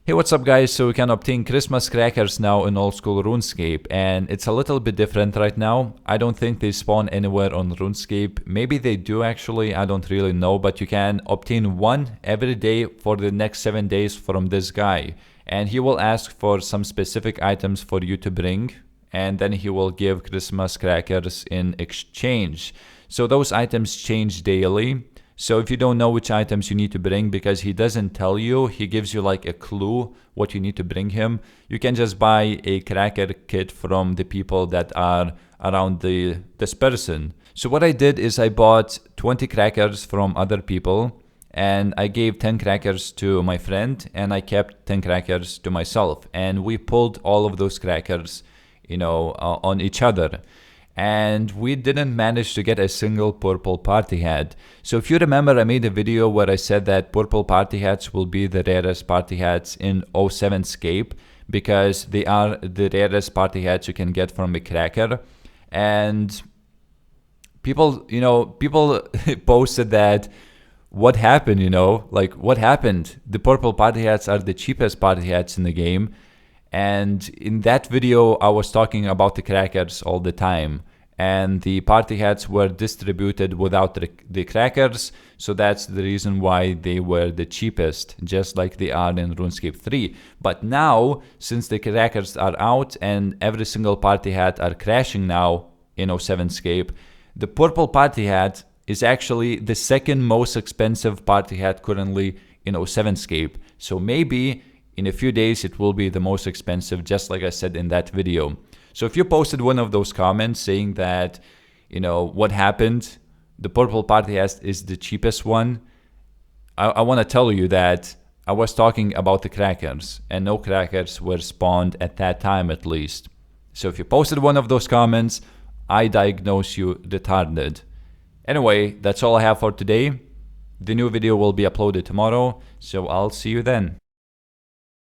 Hey, what's up guys? So we can obtain Christmas crackers now in old school RuneScape, and it's a little bit different right now. I don't think they spawn anywhere on RuneScape. Maybe they do actually, I don't really know, but you can obtain one every day for the next 7 days from this guy. And he will ask for some specific items for you to bring, and then he will give Christmas crackers in exchange. So those items change daily. So if you don't know which items you need to bring, because he doesn't tell you, he gives you like a clue what you need to bring him, you can just buy a cracker kit from the people that are around this person. So what I did is I bought 20 crackers from other people, and I gave 10 crackers to my friend, and I kept 10 crackers to myself. And we pulled all of those crackers, on each other. And we didn't manage to get a single purple party hat. So if you remember, I made a video where I said that purple party hats will be the rarest party hats in 07 Scape, because they are the rarest party hats you can get from a cracker. And people posted that, what happened, like what happened? The purple party hats are the cheapest party hats in the game. And in that video, I was talking about the crackers all the time. And the party hats were distributed without the crackers. So that's the reason why they were the cheapest, just like they are in RuneScape 3. But now, since the crackers are out and every single party hat are crashing now in 07 Scape, the purple party hat is actually the second most expensive party hat currently in 07 Scape. So maybe in a few days, it will be the most expensive, just like I said in that video. So if you posted one of those comments saying that, what happened, the purple party hat is the cheapest one, I want to tell you that I was talking about the crackers, and no crackers were spawned at that time at least. So if you posted one of those comments, I diagnose you retarded. Anyway, that's all I have for today. The new video will be uploaded tomorrow, so I'll see you then.